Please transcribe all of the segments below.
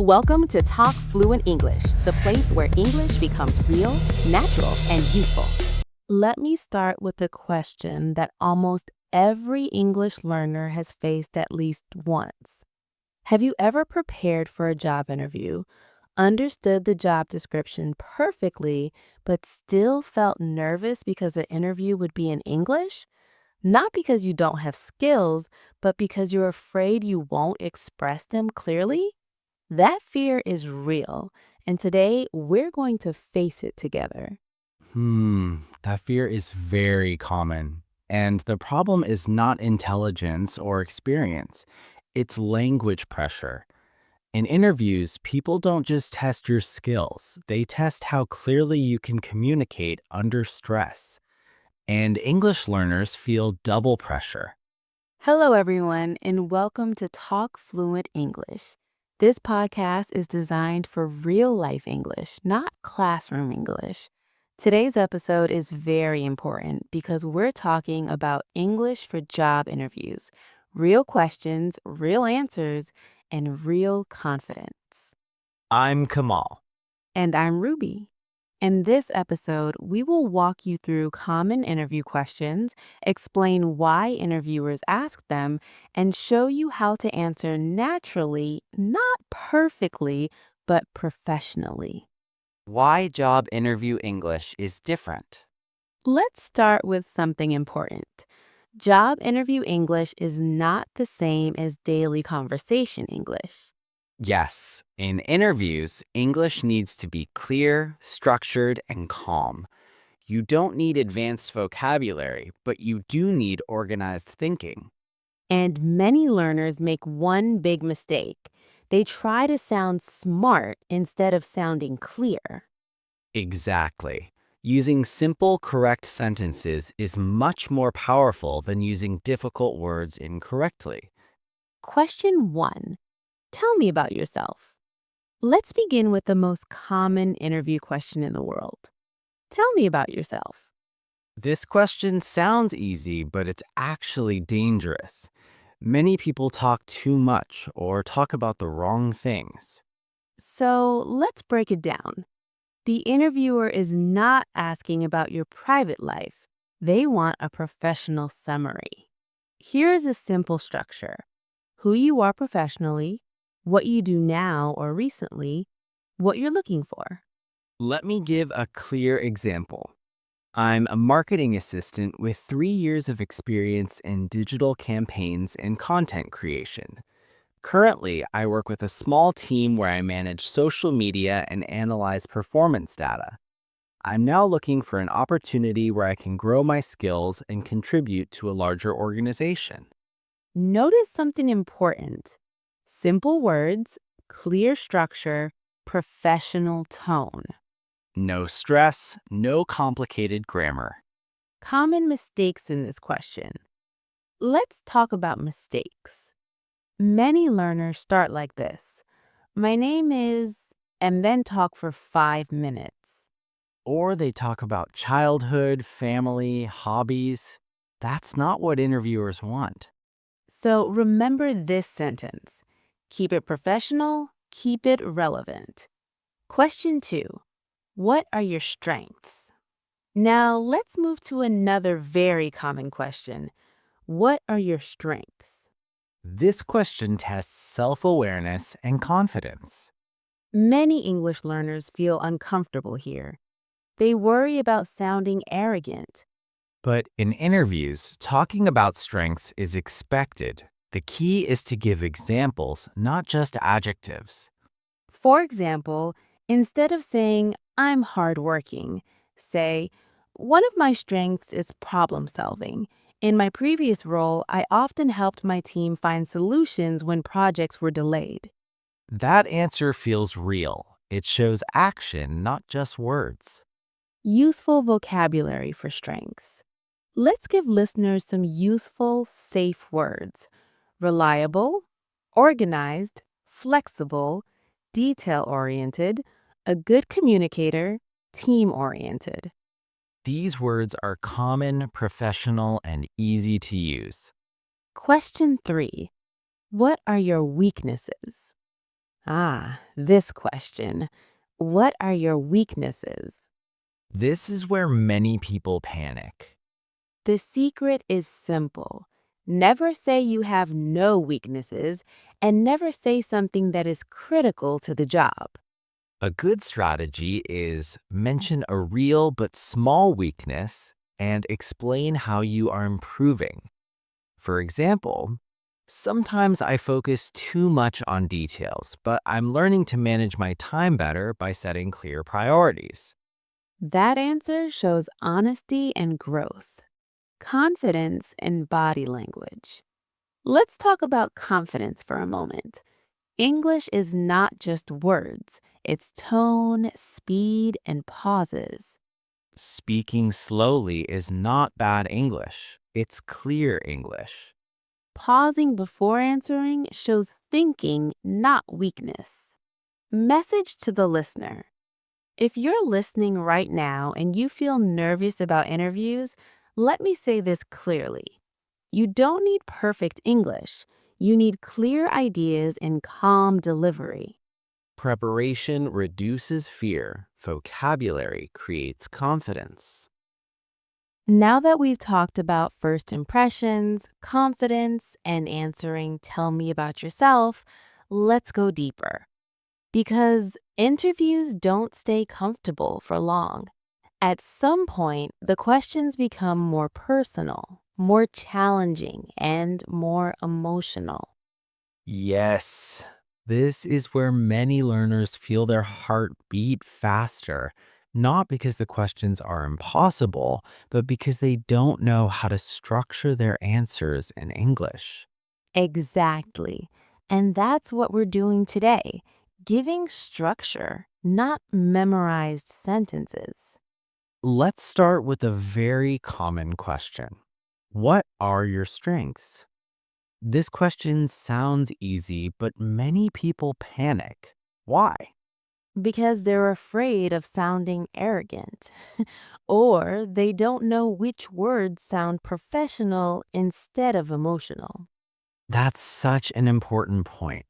Welcome to Talk Fluent English, the place where English becomes real, natural, and useful. Let me start with a question that almost every English learner has faced at least once. Have you ever prepared for a job interview, understood the job description perfectly, but still felt nervous because the interview would be in English? Not because you don't have skills, but because you're afraid you won't express them clearly? That fear is real, and today we're going to face it together. That fear is very common. And the problem is not intelligence or experience, it's language pressure. In interviews, people don't just test your skills, they test how clearly you can communicate under stress. And English learners feel double pressure. Hello, everyone, and welcome to Talk Fluent English. This podcast is designed for real life English, not classroom English. Today's episode is very important because we're talking about English for job interviews, real questions, real answers, and real confidence. I'm Kamal. And I'm Ruby. In this episode, we will walk you through common interview questions, explain why interviewers ask them, and show you how to answer naturally, not perfectly, but professionally. Why job interview English is different. Let's start with something important. Job interview English is not the same as daily conversation English. Yes, in interviews, English needs to be clear, structured, and calm. You don't need advanced vocabulary, but you do need organized thinking. And many learners make one big mistake. They try to sound smart instead of sounding clear. Exactly. Using simple, correct sentences is much more powerful than using difficult words incorrectly. Question 1. Tell me about yourself. Let's begin with the most common interview question in the world. Tell me about yourself. This question sounds easy, but it's actually dangerous. Many people talk too much or talk about the wrong things. So let's break it down. The interviewer is not asking about your private life. They want a professional summary. Here is a simple structure: who you are professionally, what you do now or recently, what you're looking for. Let me give a clear example. I'm a marketing assistant with 3 years of experience in digital campaigns and content creation. Currently, I work with a small team where I manage social media and analyze performance data. I'm now looking for an opportunity where I can grow my skills and contribute to a larger organization. Notice something important: simple words, clear structure, professional tone. No stress, no complicated grammar. Common mistakes in this question. Let's talk about mistakes. Many learners start like this: my name is, and then talk for 5 minutes. Or they talk about childhood, family, hobbies. That's not what interviewers want. So remember this sentence: keep it professional, keep it relevant. Question 2. What are your strengths? Now let's move to another very common question. What are your strengths? This question tests self-awareness and confidence. Many English learners feel uncomfortable here. They worry about sounding arrogant. But in interviews, talking about strengths is expected. The key is to give examples, not just adjectives. For example, instead of saying, I'm hardworking, say, one of my strengths is problem solving. In my previous role, I often helped my team find solutions when projects were delayed. That answer feels real. It shows action, not just words. Useful vocabulary for strengths. Let's give listeners some useful, safe words: reliable, organized, flexible, detail-oriented, a good communicator, team-oriented. These words are common, professional, and easy to use. Question 3. What are your weaknesses? This question. What are your weaknesses? This is where many people panic. The secret is simple. Never say you have no weaknesses and never say something that is critical to the job. A good strategy is mention a real but small weakness and explain how you are improving. For example, sometimes I focus too much on details, but I'm learning to manage my time better by setting clear priorities. That answer shows honesty and growth, confidence and body language. Let's talk about confidence for a moment. English is not just words, it's tone, speed, and pauses. Speaking slowly is not bad English, it's clear English. Pausing before answering shows thinking, not weakness. Message to the listener. If you're listening right now and you feel nervous about interviews, let me say this clearly. You don't need perfect English. You need clear ideas and calm delivery. Preparation reduces fear, vocabulary creates confidence. Now that we've talked about first impressions, confidence, and answering tell me about yourself, let's go deeper. Because interviews don't stay comfortable for long. At some point, the questions become more personal, more challenging, and more emotional. Yes, this is where many learners feel their heart beat faster, not because the questions are impossible, but because they don't know how to structure their answers in English. Exactly. And that's what we're doing today, giving structure, not memorized sentences. Let's start with a very common question. What are your strengths? This question sounds easy, but many people panic. Why? Because they're afraid of sounding arrogant, or they don't know which words sound professional instead of emotional. That's such an important point.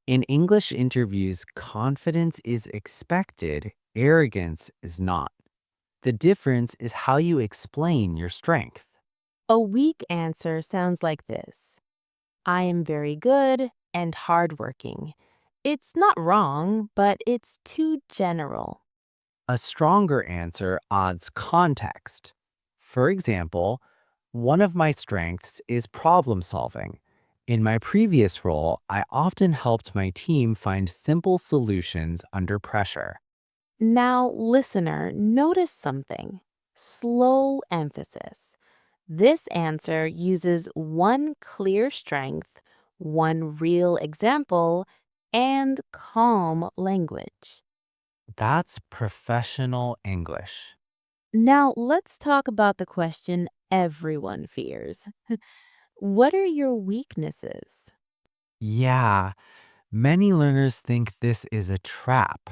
In English interviews, confidence is expected, arrogance is not. The difference is how you explain your strength. A weak answer sounds like this: I am very good and hardworking. It's not wrong, but it's too general. A stronger answer adds context. For example, one of my strengths is problem solving. In my previous role, I often helped my team find simple solutions under pressure. Now, listener, notice something. Slow emphasis. This answer uses one clear strength, one real example, and calm language. That's professional English. Now, let's talk about the question everyone fears. What are your weaknesses? Yeah, many learners think this is a trap.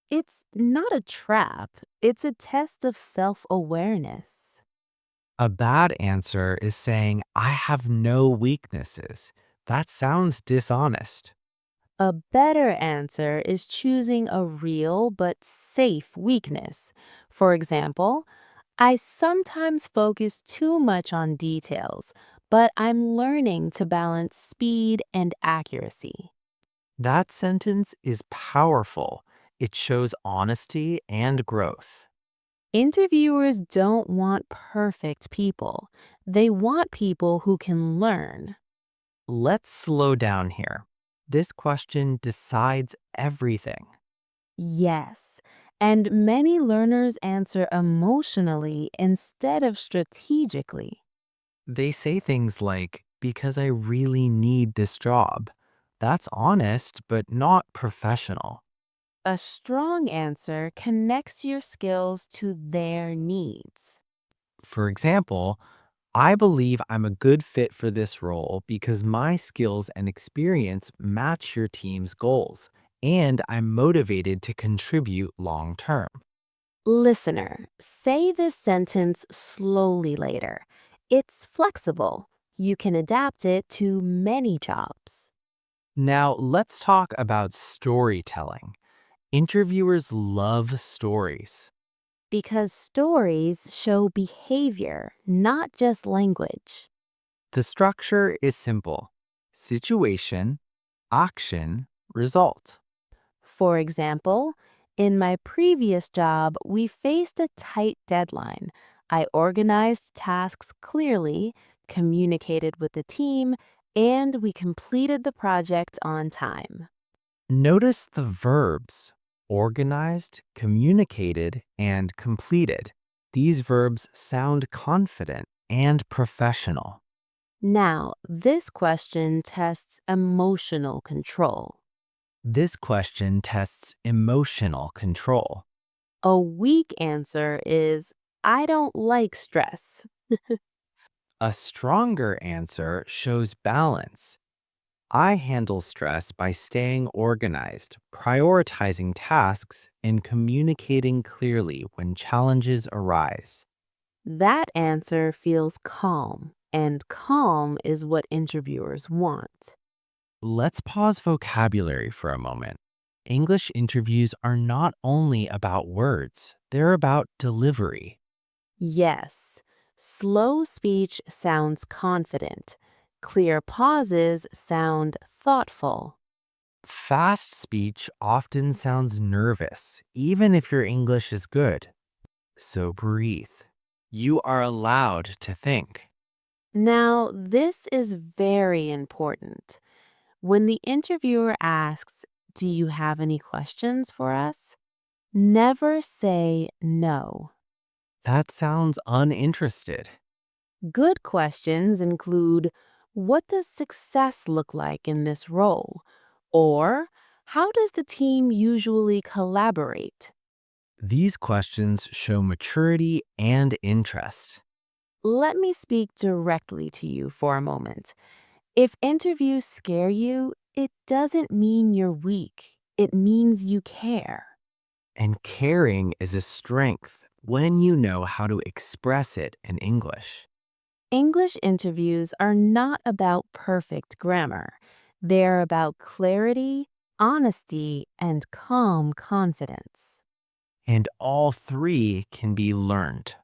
It's not a trap, it's a test of self awareness. A bad answer is saying, I have no weaknesses. That sounds dishonest. A better answer is choosing a real but safe weakness. For example, I sometimes focus too much on details, but I'm learning to balance speed and accuracy. That sentence is powerful. It shows honesty and growth. Interviewers don't want perfect people. They want people who can learn. Let's slow down here. This question decides everything. Yes, and many learners answer emotionally instead of strategically. They say things like, because I really need this job. That's honest, but not professional. A strong answer connects your skills to their needs. For example, I believe I'm a good fit for this role because my skills and experience match your team's goals, and I'm motivated to contribute long term. Listener, say this sentence slowly later. It's flexible. You can adapt it to many jobs. Now, let's talk about storytelling. Interviewers love stories. Because stories show behavior, not just language. The structure is simple: situation, action, result. For example, in my previous job, we faced a tight deadline. I organized tasks clearly, communicated with the team, and we completed the project on time. Notice the verbs organized, communicated, and completed. These verbs sound confident and professional. Now, this question tests emotional control. This question tests emotional control. A weak answer is, I don't like stress. A stronger answer shows balance. I handle stress by staying organized, prioritizing tasks, and communicating clearly when challenges arise. That answer feels calm, and calm is what interviewers want. Let's pause vocabulary for a moment. English interviews are not only about words, they're about delivery. Yes, slow speech sounds confident. Clear pauses sound thoughtful. Fast speech often sounds nervous, even if your English is good. So breathe. You are allowed to think. Now, this is very important. When the interviewer asks, do you have any questions for us? Never say no. That sounds uninterested. Good questions include, what does success look like in this role? Or, how does the team usually collaborate? These questions show maturity and interest. Let me speak directly to you for a moment. If interviews scare you, it doesn't mean you're weak. It means you care. And caring is a strength when you know how to express it in English. English interviews are not about perfect grammar. They're about clarity, honesty, and calm confidence. And all three can be learned.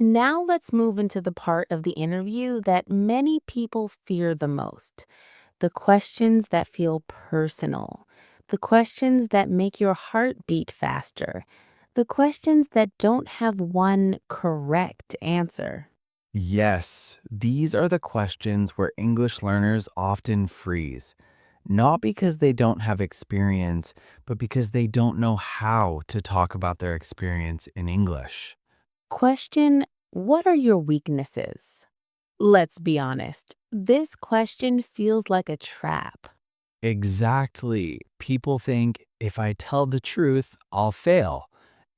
Now let's move into the part of the interview that many people fear the most: the questions that feel personal, the questions that make your heart beat faster, the questions that don't have one correct answer. Yes, these are the questions where English learners often freeze, not because they don't have experience, but because they don't know how to talk about their experience in English. Question: what are your weaknesses? Let's be honest, this question feels like a trap. Exactly. People think if I tell the truth, I'll fail.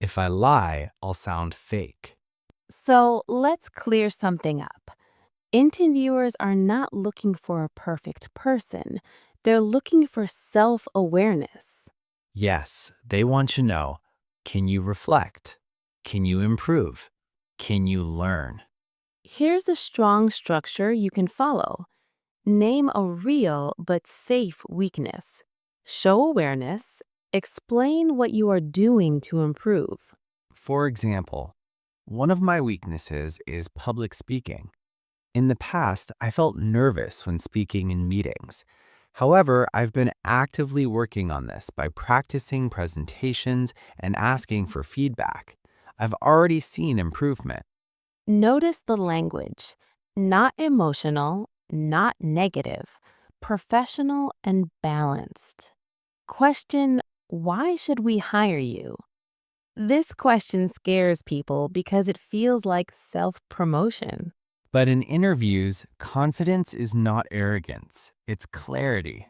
If I lie, I'll sound fake. So let's clear something up. Interviewers are not looking for a perfect person. They're looking for self-awareness. Yes, they want to know, can you reflect? Can you improve? Can you learn? Here's a strong structure you can follow. Name a real but safe weakness. Show awareness. Explain what you are doing to improve. For example, one of my weaknesses is public speaking. In the past, I felt nervous when speaking in meetings. However, I've been actively working on this by practicing presentations and asking for feedback. I've already seen improvement. Notice the language. Not emotional, not negative. Professional and balanced. Question: why should we hire you? This question scares people because it feels like self-promotion. But in interviews, confidence is not arrogance, it's clarity.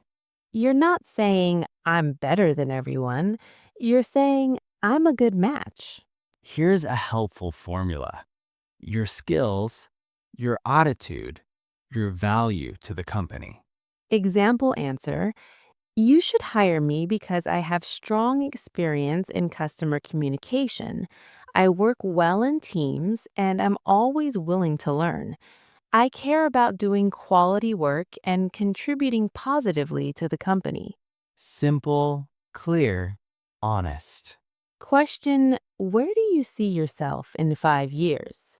You're not saying, I'm better than everyone. You're saying, I'm a good match. Here's a helpful formula: your skills, your attitude, your value to the company. Example answer: you should hire me because I have strong experience in customer communication. I work well in teams and I'm always willing to learn. I care about doing quality work and contributing positively to the company. Simple, clear, honest. Question: where do you see yourself in 5 years?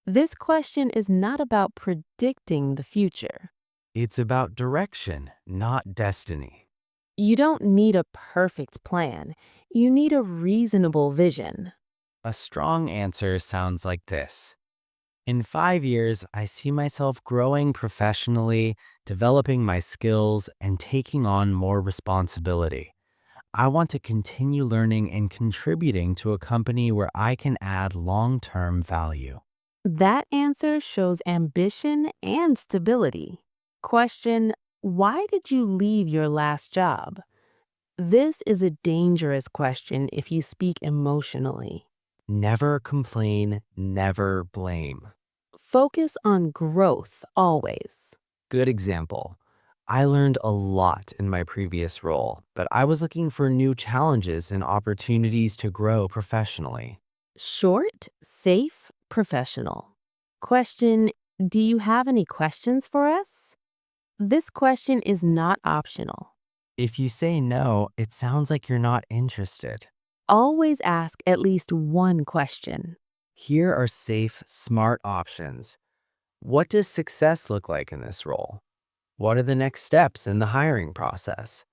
This question is not about predicting the future. It's about direction, not destiny. You don't need a perfect plan. You need a reasonable vision. A strong answer sounds like this. In 5 years, I see myself growing professionally, developing my skills, and taking on more responsibility. I want to continue learning and contributing to a company where I can add long-term value. That answer shows ambition and stability. Question: why did you leave your last job? This is a dangerous question if you speak emotionally. Never complain, never blame. Focus on growth always. Good example. I learned a lot in my previous role, but I was looking for new challenges and opportunities to grow professionally. Short, safe, professional. Question: do you have any questions for us? This question is not optional. If you say no, it sounds like you're not interested. Always ask at least one question. Here are safe, smart options. What does success look like in this role? What are the next steps in the hiring process?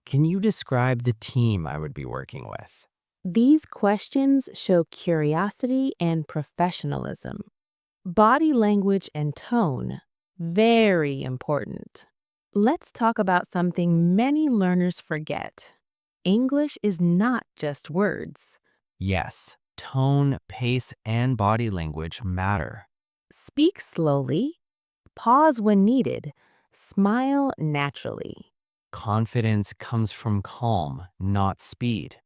Can you describe the team I would be working with? These questions show curiosity and professionalism. Body language and tone, very important. Let's talk about something many learners forget. English is not just words. Yes, tone, pace, and body language matter. Speak slowly, pause when needed, smile naturally. Confidence comes from calm, not speed.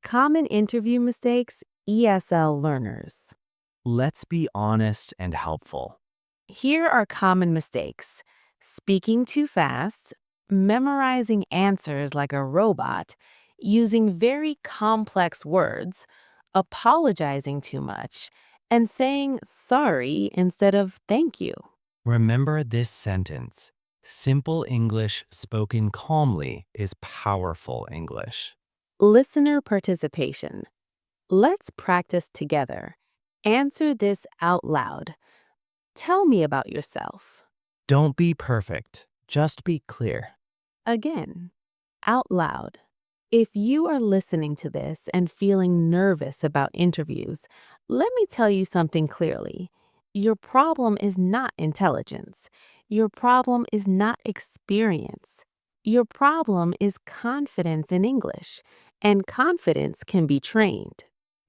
Common interview mistakes, ESL learners. Let's be honest and helpful. Here are common mistakes: speaking too fast, memorizing answers like a robot, using very complex words, apologizing too much, and saying sorry instead of thank you. Remember this sentence. Simple English spoken calmly is powerful English. Listener participation. Let's practice together. Answer this out loud. Tell me about yourself. Don't be perfect, just be clear. Again, out loud. If you are listening to this and feeling nervous about interviews, let me tell you something clearly. Your problem is not intelligence. Your problem is not experience. Your problem is confidence in English, and confidence can be trained.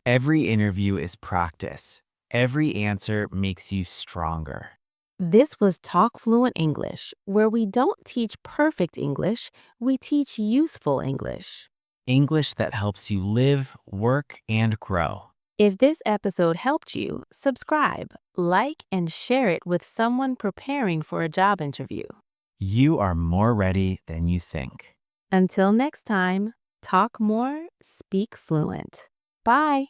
Every interview is practice. Every answer makes you stronger. This was Talk Fluent English, where we don't teach perfect English, we teach useful English. English that helps you live, work, and grow. If this episode helped you, subscribe, like, and share it with someone preparing for a job interview. You are more ready than you think. Until next time, talk more, speak fluent. Bye.